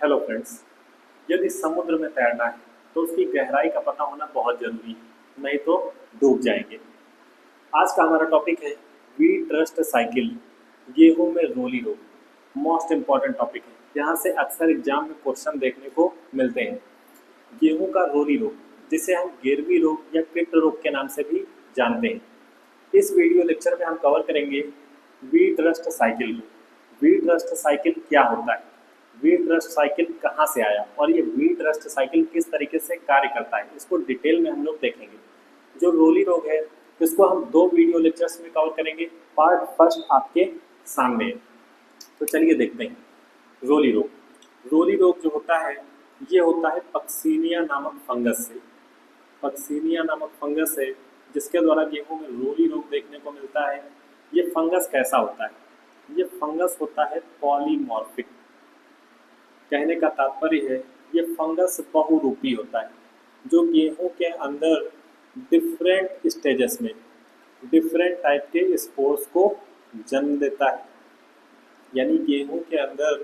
Hello friends. यदि समुद्र में तैरना है तो उसकी गहराई का पता होना बहुत जरूरी है, नहीं तो डूब जाएंगे। आज का हमारा टॉपिक है वी ट्रस्ट साइकिल, गेहूं में रोली रोग। मोस्ट इम्पॉर्टेंट टॉपिक है, यहाँ से अक्सर एग्जाम में क्वेश्चन देखने को मिलते हैं। गेहूं का रोली रोग, जिसे हम गिरवी रोग या किट रोग के नाम से भी जानते हैं। इस वीडियो लेक्चर में हम कवर करेंगे वी ट्रस्ट साइकिल को। वी ट्रस्ट साइकिल क्या होता है, वी ट्रस्ट साइकिल कहाँ से आया और ये वी ट्रस्ट साइकिल किस तरीके से कार्य करता है, इसको डिटेल में हम लोग देखेंगे। जो रोली रोग है इसको हम 2 वीडियो लेक्चर्स में कवर करेंगे। पार्ट फर्स्ट आपके सामने है, तो चलिए देखते हैं। रोली रोग, रोली रोग जो होता है ये होता है पक्सीनिया नामक फंगस से। पक्सीनिया नामक फंगस है जिसके द्वारा गेहूं में रोली रोग देखने को मिलता है। ये फंगस कैसा होता है, ये फंगस होता है पॉलीमॉर्फिक। कहने का तात्पर्य है ये फंगस बहुरूपी होता है, जो गेहूं के अंदर डिफरेंट स्टेजेस में डिफरेंट टाइप के स्पोर्स को जन्म देता है। यानी गेहूं के अंदर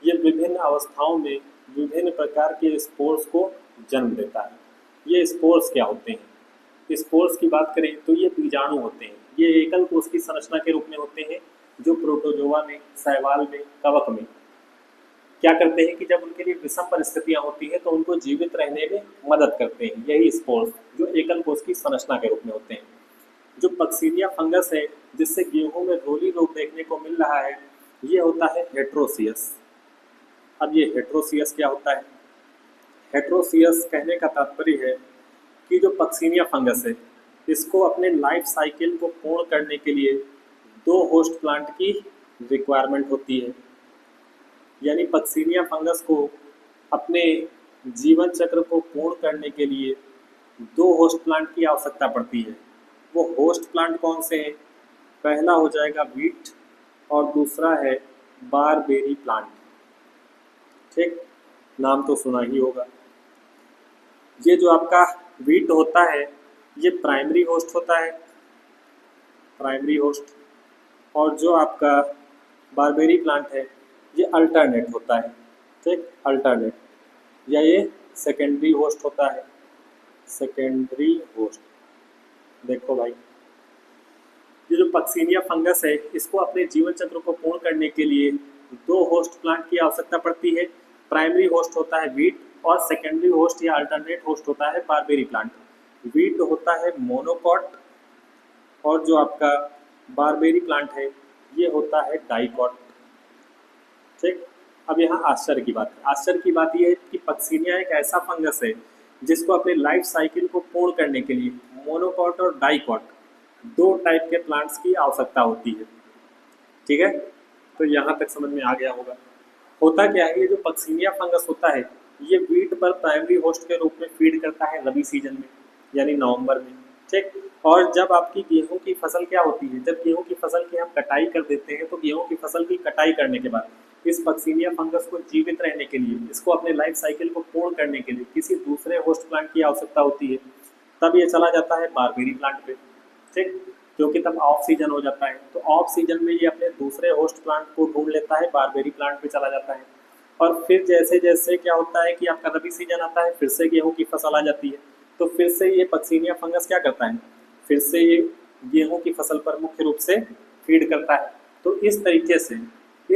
ये विभिन्न अवस्थाओं में विभिन्न प्रकार के स्पोर्स को जन्म देता है। ये स्पोर्स क्या होते हैं, स्पोर्स की बात करें तो ये बीजाणु होते हैं। ये एकल कोश की संरचना के रूप में होते हैं, जो प्रोटोजोआ में, शैवाल में, कवक में क्या करते हैं कि जब उनके लिए विषम परिस्थितियां होती हैं तो उनको जीवित रहने में मदद करते हैं। यही स्पोर्स जो एकल कोश की संरचना के रूप में होते हैं। जो पक्सीनिया फंगस है जिससे गेहूं में रोली रोग देखने को मिल रहा है, ये होता है हेट्रोसियस। अब ये हेट्रोसियस क्या होता है, हेट्रोसियस कहने का तात्पर्य है कि जो पक्सीनिया फंगस है इसको अपने लाइफ साइकिल को पूर्ण करने के लिए 2 होस्ट प्लांट की रिक्वायरमेंट होती है। यानी पक्सीनिया फंगस को अपने जीवन चक्र को पूर्ण करने के लिए 2 होस्ट प्लांट की आवश्यकता पड़ती है। वो होस्ट प्लांट कौन से हैं, पहला हो जाएगा वीट और दूसरा है बारबेरी प्लांट। ठीक, नाम तो सुना ही होगा। ये जो आपका वीट होता है ये प्राइमरी होस्ट होता है, प्राइमरी होस्ट। और जो आपका बारबेरी प्लांट है ये अल्टरनेट होता है। ठीक, अल्टरनेट, या ये सेकेंडरी होस्ट होता है, सेकेंडरी होस्ट। देखो भाई, ये जो पक्सीनिया फंगस है इसको अपने जीवन चक्र को पूर्ण करने के लिए 2 होस्ट प्लांट की आवश्यकता पड़ती है। प्राइमरी होस्ट होता है वीट और सेकेंडरी होस्ट या अल्टरनेट होस्ट होता है बारबेरी प्लांट। वीट होता है मोनोकॉट और जो आपका बारबेरी प्लांट है ये होता है डाइकॉट। ठीक, अब यहाँ आश्चर्य की बात है। आश्चर्य की बात यह है कि पक्सीनिया एक ऐसा फंगस है जिसको अपने लाइफ साइकिल को पूर्ण करने के लिए मोनोकॉट और डाइकॉट 2 टाइप के प्लांट्स की आवश्यकता होती है। ठीक है, तो यहाँ तक समझ में आ गया होगा। होता क्या है, ये जो पक्सीनिया फंगस होता है ये वीट पर प्राइमरी होस्ट के रूप में फीड करता है रबी सीजन में, यानी नवंबर में। ठीक, और जब आपकी गेहूं की फसल क्या होती है, जब गेहूं की फसल की हम कटाई कर देते हैं तो गेहूं की फसल की कटाई करने के बाद इस पक्सीनिया फंगस को जीवित रहने के लिए, इसको अपने लाइफ साइकिल को पूर्ण करने के लिए किसी दूसरे होस्ट प्लांट की आवश्यकता होती है। तब ये चला जाता है बारबेरी प्लांट पे। ठीक, क्योंकि तब ऑफ सीजन हो जाता है, तो ऑफ सीजन में ये अपने दूसरे होस्ट प्लांट को ढूंढ लेता है, बारबेरी प्लांट पे चला जाता है। और फिर जैसे जैसे क्या होता है कि आपका रबी सीजन आता है, फिर से गेहूं की फसल आ जाती है, तो फिर से ये पक्सीनिया फंगस क्या करता है, फिर से ये गेहूं की फसल पर मुख्य रूप से फीड करता है। तो इस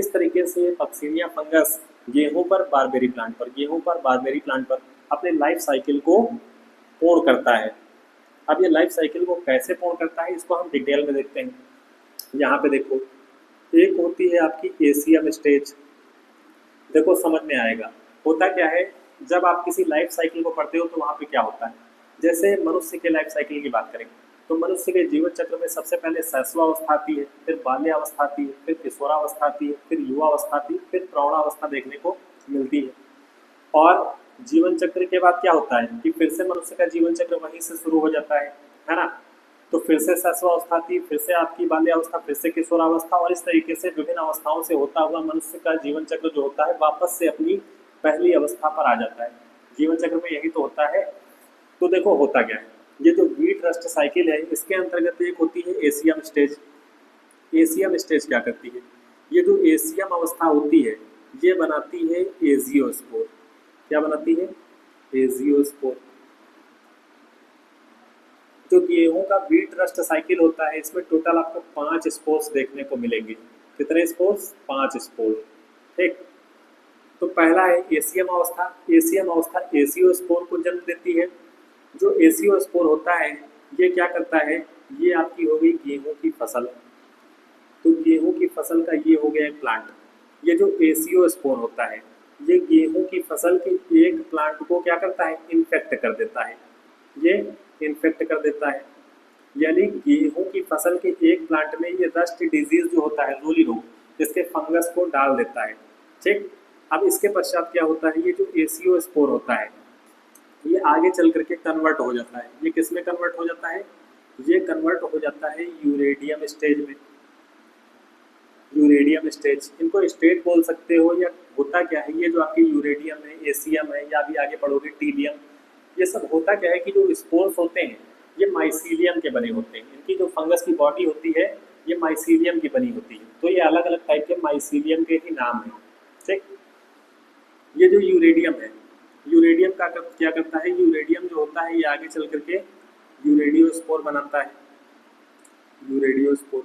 तरीके से ये पक्सीनिया फंगस गेहूं पर बारबेरी प्लांट पर, गेहूं पर बारबेरी प्लांट पर अपने लाइफ साइकिल को पूर्ण करता है। अब ये लाइफ साइकिल को कैसे पूर्ण करता है इसको हम डिटेल में देखते हैं। यहाँ पे देखो, एक होती है आपकी एसियम स्टेज। देखो समझ में आएगा। होता क्या है, जब आप किसी लाइफ साइकिल को पढ़ते हो तो वहाँ पे क्या होता है, जैसे मनुष्य के लाइफ साइकिल की बात करें तो मनुष्य के जीवन चक्र में सबसे पहले शैशवावस्था आती है, फिर बाल्यावस्था आती है, फिर किशोरावस्था आती है, फिर युवावस्था आती है, फिर प्रौढ़ावस्था देखने को मिलती है। और जीवन चक्र के बाद क्या होता है कि फिर से मनुष्य का जीवन चक्र वहीं से शुरू हो जाता है ना। तो फिर से शैशवावस्था थी, फिर से आपकी बाल्यावस्था, फिर से किशोरावस्था, और इस तरीके से विभिन्न अवस्थाओं से होता हुआ मनुष्य का जीवन चक्र जो होता है वापस से अपनी पहली अवस्था पर आ जाता है। जीवन चक्र में यही तो होता है। तो देखो होता क्या है, ये जो वी ट्रस्ट साइकिल है इसके अंतर्गत एक होती है एसियम स्टेज। एसियम स्टेज क्या करती है, ये जो एसियम अवस्था होती है ये बनाती है एजियोस्पोर। क्या बनाती है? एजियोस्पोर। जो गेहूं का बीट रस्ट साइकिल होता है, इसमें टोटल आपको 5 स्पोर्स देखने को मिलेंगे। कितने स्पोर्स? 5 स्पोर। ठीक। तो पहला है एसीएम अवस्था। एसीएम अवस्था एसियोस्पोर को जन्म देती है। जो एसियोस्पोर होता है ये क्या करता है? ये आपकी हो गई गेहूं की फसल। तो गेहूं की फसल का ये हो गया एक प्लांट। ये जो एसियोस्पोर होता है ये गेहूं की फसल के एक प्लांट को क्या करता है? इन्फेक्ट कर देता है। ये इन्फेक्ट कर देता है, यानी गेहूं की फसल के एक प्लांट में ये रस्ट डिजीज जो होता है, रोली रोग, इसके फंगस को डाल देता है। ठीक। अब इसके पश्चात क्या होता है? ये जो एसियोस्पोर होता है ये आगे चल करके कन्वर्ट हो जाता है। ये किस में कन्वर्ट हो जाता है? ये कन्वर्ट हो जाता है यूरेडियम स्टेज में। यूरेडियम स्टेज, इनको स्टेट बोल सकते हो। या होता क्या है, ये जो आपके यूरेडियम है, एसीएम है, या अभी आगे पढ़ोगे टीलियम, ये सब होता क्या है कि जो स्पोर्स होते हैं ये माइसीलियम के बने होते हैं। इनकी जो फंगस की बॉडी होती है ये माइसीलियम की बनी होती है। तो ये अलग अलग टाइप के माइसीलियम के ही नाम हैं। ठीक। ये जो यूरेडियम है, यूरेडियम का क्या करता है? यूरेडियम जो होता है ये आगे चल करके यूरेडियोस्पोर बनाता है। यूरेडियोस्पोर,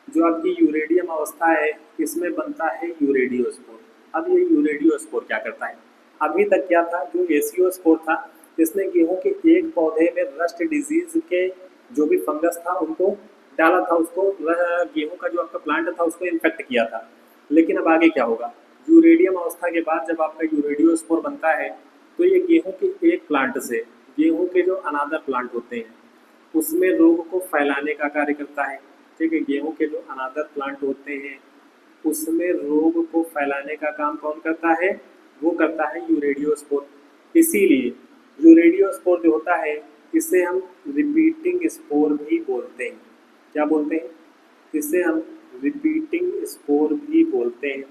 जो आपकी यूरेडियम अवस्था है इसमें बनता है यूरेडियोस्पोर। अब ये यूरेडियोस्पोर क्या करता है? अभी तक क्या था? जो एसियोस्पोर था इसने गेहूं के एक पौधे में रस्ट डिजीज के जो भी फंगस था उनको डाला था, उसको गेहूं का जो आपका प्लांट था उसको इन्फेक्ट किया था। लेकिन अब आगे क्या होगा? यूरेडियम अवस्था के बाद जब आपका यूरेडियोस्पोर बनता है तो ये गेहूं के एक प्लांट से गेहूं के जो अनादर प्लांट होते हैं उसमें रोग को फैलाने का कार्य करता है। ठीक है। गेहूं के जो अनादर प्लांट होते हैं उसमें रोग को फैलाने का काम कौन करता है? वो करता है यूरेडियोस्पोर। इसीलिए यूरेडियोस्पोर जो होता है इसे हम रिपीटिंग स्पोर भी बोलते हैं। क्या बोलते हैं? इसे हम रिपीटिंग स्पोर भी बोलते हैं,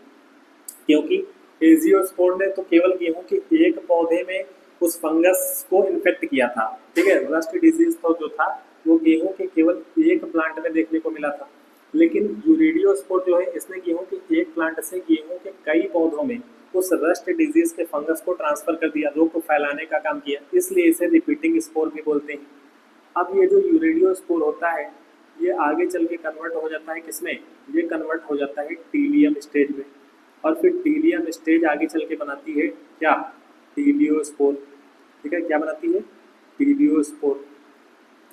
क्योंकि एजियोस्पोर ने तो केवल गेहूं के एक पौधे में उस फंगस को इन्फेक्ट किया था। ठीक है। रस्ट डिजीज तो जो था वो गेहूं के केवल एक प्लांट में देखने को मिला था। लेकिन यूरेडियोस्पोर जो है इसने गेहूं के एक प्लांट से गेहूं के कई पौधों में उस रस्ट डिजीज के फंगस को ट्रांसफर कर दिया, रोग को फैलाने का काम किया। इसलिए इसे रिपीटिंग स्पोर भी बोलते हैं। अब ये जो यूरेडियोस्पोर होता है ये आगे चल के कन्वर्ट हो जाता है किसमें? ये कन्वर्ट हो जाता है टीलियम स्टेज में। और फिर टीलियम स्टेज आगे चल के बनाती है क्या? टीलियोस्पोर। ठीक है। क्या बनाती है? टीलियोस्पोर।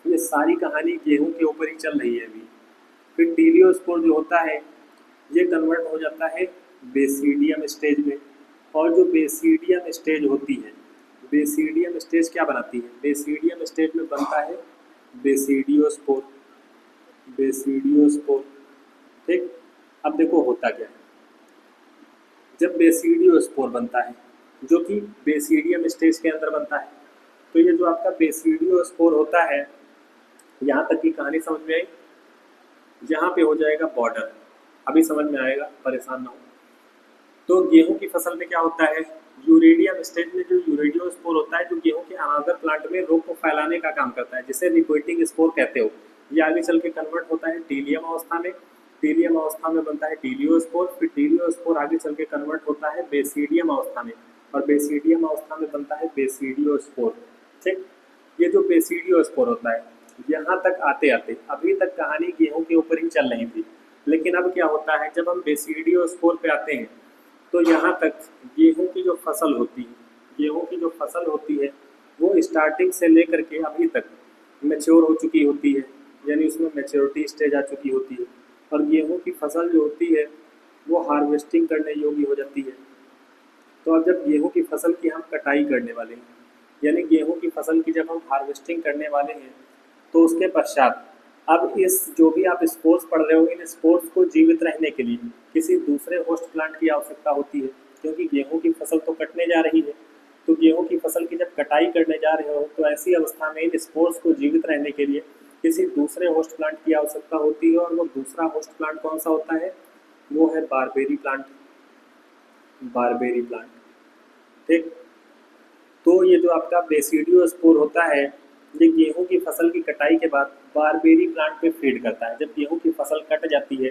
ये सारी कहानी गेहूं के ऊपर ही चल रही है अभी। फिर टीलियोस्पोर जो होता है ये कन्वर्ट हो जाता है बेसिडियम स्टेज में। और जो बेसिडियम स्टेज होती है, बेसिडियम स्टेज क्या बनाती है? बेसिडियम स्टेज में बनता है बेसिडियोस्पोर। बेसिडियोस्पोर। ठीक। अब देखो होता क्या है, जब बेसिडियोस्पोर बनता है जो कि बेसिडियम स्टेज के अंदर बनता है, तो ये जो आपका बेसिडियोस्पोर होता है, यहाँ तक की कहानी समझ में आई? यहाँ पे हो जाएगा बॉर्डर, अभी समझ में आएगा, परेशान ना हो। तो गेहूं की फसल में क्या होता है? यूरेडियम स्टेज में जो यूरेडियोस्पोर होता है जो गेहूं के अनादर प्लांट में रोग को फैलाने का काम करता है, जिसे रिपीटिंग स्पोर कहते हो। ये आगे चल के कन्वर्ट होता है टीलियम अवस्था में। टीलियम अवस्था में बनता है टीलियोस्पोर। फिर टीलियोस्पोर आगे चल के कन्वर्ट होता है बेसिडियम अवस्था में, और बेसिडियम अवस्था में बनता है बेसिडियोस्पोर। ठीक। ये जो बेसिडियोस्पोर होता है, यहाँ तक आते आते अभी तक कहानी गेहूं के ऊपर ही चल रही थी। लेकिन अब क्या होता है, जब हम बेसिडियोस्पोर पे आते हैं तो यहाँ तक गेहूं की जो फसल होती है, गेहूं की जो फसल होती है वो स्टार्टिंग से लेकर के अभी तक मैच्योर हो चुकी होती है, यानी उसमें मैच्योरिटी स्टेज आ चुकी होती है। और गेहूं की फसल जो होती है वो हार्वेस्टिंग करने योग्य हो जाती है। तो अब जब गेहूं की फसल की हम कटाई करने वाले हैं, यानी गेहूं की फसल की जब हम हार्वेस्टिंग करने वाले हैं, तो उसके पश्चात अब इस जो भी आप स्पोर्स पढ़ रहे हो, इन स्पोर्स को जीवित रहने के लिए किसी दूसरे होस्ट प्लांट की आवश्यकता होती है, क्योंकि गेहूं की फसल तो कटने जा रही है। तो गेहूं की फसल की जब कटाई करने जा रहे हो तो ऐसी अवस्था में इन स्पोर्स को जीवित रहने के लिए किसी दूसरे होस्ट प्लांट की आवश्यकता होती है। और वो दूसरा होस्ट प्लांट कौन सा होता है? वो है बारबेरी प्लांट। Barberry plant. ठीक। तो ये जो आपका बेसिडियोस्पोर होता है ये गेहूं की फसल की कटाई के बाद बारबेरी प्लांट पे फीड करता है। जब गेहूं की फसल कट जाती है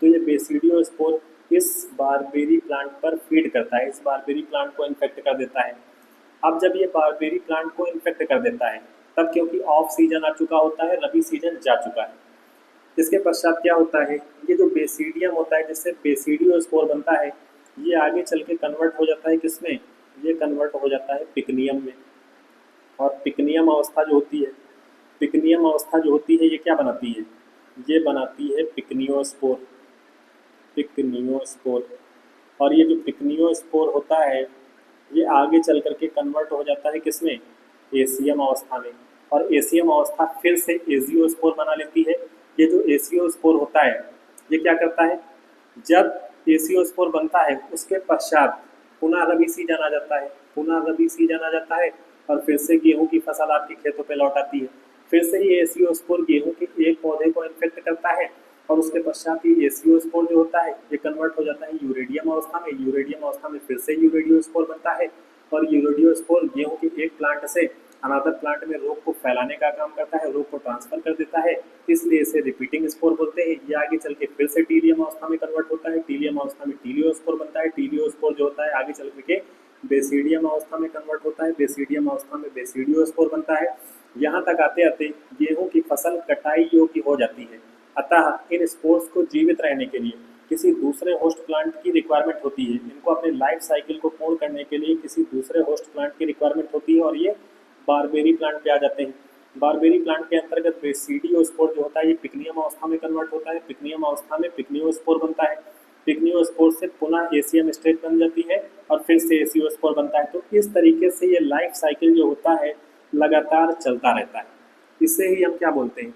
तो ये बेसिडियोस्पोर इस बारबेरी प्लांट पर फीड करता है, इस बारबेरी प्लांट को इन्फेक्ट कर देता है। अब जब ये बारबेरी प्लांट को इन्फेक्ट कर देता है तब क्योंकि ऑफ सीजन आ चुका होता है, रबी सीजन जा चुका है, इसके पश्चात क्या होता है, ये जो बेसिडियम होता है जिससे बेसिडियोस्पोर बनता है, ये आगे चल के कन्वर्ट हो जाता है किसमें, ये कन्वर्ट हो जाता है पिकनियम में। और पिकनियम अवस्था जो होती है, पिकनियम अवस्था जो होती है ये क्या बनाती है, ये बनाती है पिकनियोस्पोर, पिकनियोस्पोर। और ये जो पिकनियोस्पोर होता है ये आगे चल करके कन्वर्ट हो जाता है किसमें, एसियम अवस्था में। और एसियम अवस्था फिर से एजियोस्पोर बना लेती है। ये जो एसियोस्पोर होता है ये क्या करता है, जब एसियोस्पोर बनता है उसके पश्चात पुनः रबी सीजन आ जाता है, पुनः रबी सीजन आ जाता है और फिर से गेहूं की फसल आपके खेतों पे लौट आती है। फिर से ये एसियोस्पोर गेहूं के एक पौधे को इन्फेक्ट करता है और उसके पश्चात ये एसियोस्पोर जो होता है ये कन्वर्ट हो जाता है यूरेडियम अवस्था में। यूरेडियम अवस्था में फिर से यूरेडियोस्पोर बनता है और यूरेडियोस्पोर गेहूं के एक प्लांट से अनादर प्लांट में रोग को फैलाने का काम करता है, रोग को ट्रांसफर कर देता है, इसलिए इसे रिपीटिंग स्पोर बोलते हैं। ये आगे चल के फिर से टीलियम अवस्था में कन्वर्ट होता है, टीलियम अवस्था में टीलियोस्पोर बनता है, टीलियोस्पोर जो होता है आगे चल के बेसिडियम अवस्था में कन्वर्ट होता है, बेसिडियम अवस्था में बेसिडियोस्पोर बनता है। यहाँ तक आते आते गेहूं की फसल कटाई योग्य हो जाती है। अतः इन स्पोर्स को जीवित रहने के लिए किसी दूसरे होस्ट प्लांट की रिक्वायरमेंट होती है, इनको अपने लाइफ साइकिल को पूर्ण करने के लिए किसी दूसरे होस्ट प्लांट की रिक्वायरमेंट होती है और ये बारबेरी प्लांट पे आ जाते हैं। बारबेरी प्लांट के अंतर्गत बेसिडियोस्पोर जो होता है ये पिकनियम अवस्था में कन्वर्ट होता है, पिकनियम अवस्था में पिकनियोस्पोर बनता है, पिकनियोस्पोर से पुनः एसियम स्टेट बन जाती है और फिर से एसियोस्पोर बनता है। तो इस तरीके से ये लाइफ साइकिल जो होता है लगातार चलता रहता है। इसे ही हम क्या बोलते हैं,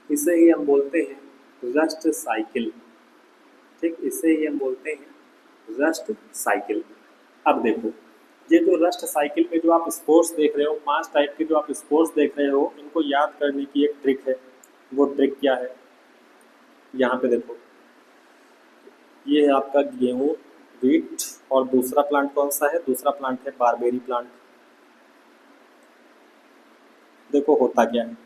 इसे ही हम बोलते हैं रस्ट साइकिल। ठीक, इसे ही हम बोलते हैं रस्ट साइकिल। अब देखो ये जो रस्ट साइकिल में जो आप स्पोर्स देख रहे हो, 5 टाइप के जो आप स्पोर्स देख रहे हो, इनको याद करने की एक ट्रिक है। वो ट्रिक क्या है, यहाँ पे देखो ये है आपका गेहूँ, व्हीट, और दूसरा प्लांट कौन सा है, दूसरा प्लांट है बारबेरी प्लांट। देखो होता क्या है,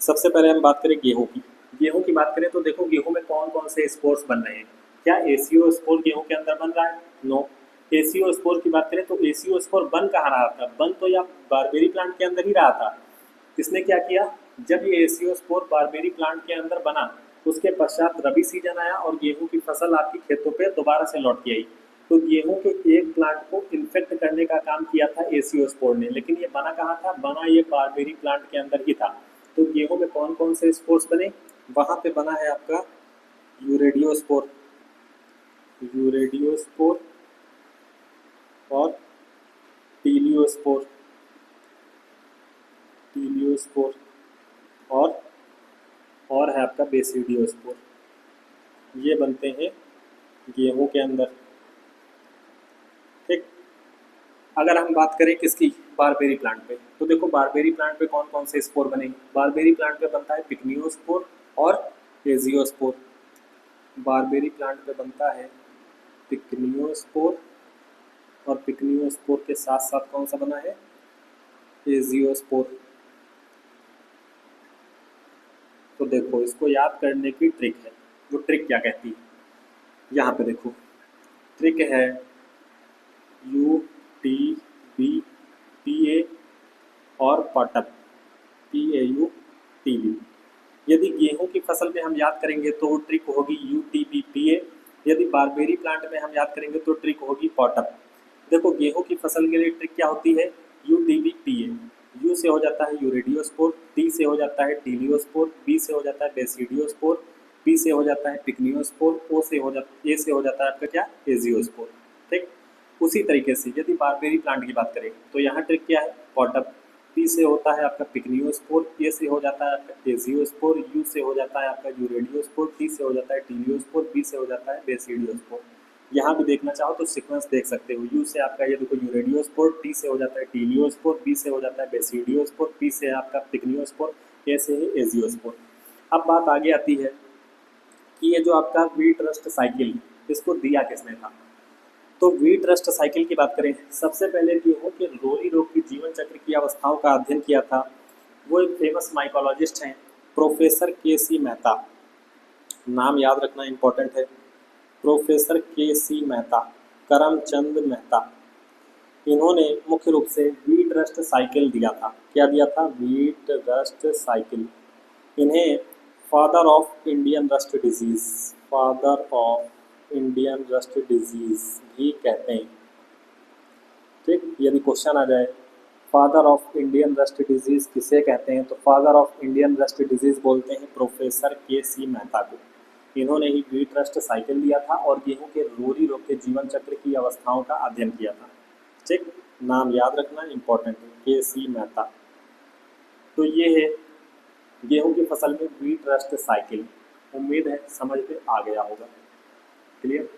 सबसे पहले हम बात करें गेहूँ की। गेहूँ की बात करें तो देखो गेहूँ में कौन कौन से स्पोर्स बन रहे हैं। क्या एसीओ स्पोर गेहूँ के अंदर बन रहा है, नो। एसीओ स्पोर की बात करें तो एसीओ स्पोर बन कहाँ रहा था, बन तो या बारबेरी प्लांट के अंदर ही रहा था। इसने क्या किया, जब ये एसीओ स्पोर बारबेरी प्लांट के अंदर बना उसके पश्चात रबी सीजन आया और गेहूं की फसल आपकी खेतों पे दोबारा से लौट के आई, तो गेहूं के एक प्लांट को इन्फेक्ट करने का काम किया था एसीओ स्पोर ने। लेकिन ये बना कहाँ था, बना ये बारबेरी प्लांट के अंदर ही था। तो गेहूं में कौन कौन से स्पोर्स बने, वहाँ पे बना है आपका यूरेडियोस्पोर, यूरेडियोस्पोर और टीलियोस्पोर, टीलियोस्पोर और है आपका बेसिडियोस्पोर। ये बनते हैं गेहूं के अंदर। ठीक, अगर हम बात करें किसकी, बारबेरी प्लांट पे, तो देखो बारबेरी प्लांट पे कौन कौन से स्पोर बनेंगे। बारबेरी प्लांट पे बनता है पिकनियोस्पोर और एजियोस्पोर। बारबेरी प्लांट पे बनता है पिकनियोस्पोर और पिकनियोस्पोर के साथ साथ कौन सा बना है, एजियोस्पोर। तो देखो इसको याद करने की ट्रिक है, वो ट्रिक क्या कहती है, यहाँ पे देखो ट्रिक है UTBPA और पॉटअप PAUTB। यदि गेहूं की फसल में हम याद करेंगे तो ट्रिक होगी UTBPA, यदि बारबेरी प्लांट में हम याद करेंगे तो ट्रिक होगी पॉटअप। देखो गेहूं की फसल के लिए ट्रिक क्या होती है, UTBPA। यू से हो जाता है यूरेडियोस्पोर, टी से हो जाता है टीलियोस्पोर, बी से हो जाता है बेसिडियोस्पोर, पी से हो जाता है पिकनियोस्पोर, ओ से हो जाता, ए से हो जाता है आपका क्या, एजियोस्पोर। ठीक, उसी तरीके से यदि बारबेरी प्लांट की बात करें तो यहाँ ट्रिक क्या है, पॉटअप। पी से होता है आपका पिकनियोस्पोर, ए से हो जाता है आपका एजियोस्पोर, यू से हो जाता है आपका यूरेडियोस्पोर, टी से हो जाता है टीलियोस्पोर, बी से हो जाता है बेसिडियोस्पोर। यहाँ भी देखना चाहो तो सीक्वेंस देख सकते हो, यू से आपका ये देखो यूरेडियोस्पोर, टी से हो जाता है टीलियोस्पोर, बी से हो जाता है बेसिडियोस्पोर, पी से आपका पिकनियोस्पोर, ए से है एजियोस्पोर। अब बात आगे आती है कि ये जो आपका व्हीट रस्ट साइकिल, इसको दिया किसने था। तो व्हीट रस्ट साइकिल की बात करें, सबसे पहले गेहूं के रोली रोग की जीवन चक्र की अवस्थाओं का अध्ययन किया था वो एक फेमस माइकोलॉजिस्ट हैं प्रोफेसर KC मेहता। नाम याद रखना इम्पोर्टेंट है। Professor K C. मेहता, करमचंद मेहता, इन्होंने मुख्य रूप से व्हीट रस्ट साइकिल दिया था। क्या दिया था? Wheat rust cycle. इन्हें father of Indian rust disease, father of Indian rust disease भी कहते हैं। ठीक, यदि क्वेश्चन आ जाए father of Indian rust disease किसे कहते हैं, तो father of Indian rust disease बोलते हैं प्रोफेसर के.सी. मेहता को। इन्होंने ही व्हीट रस्ट साइकिल दिया था और गेहूं के रोरी रोग के जीवन चक्र की अवस्थाओं का अध्ययन किया था। ठीक, नाम याद रखना इम्पोर्टेंट है, के.सी. मेहता। तो ये है गेहूं की फसल में व्हीट रस्ट साइकिल। उम्मीद है समझ में आ गया होगा। क्लियर।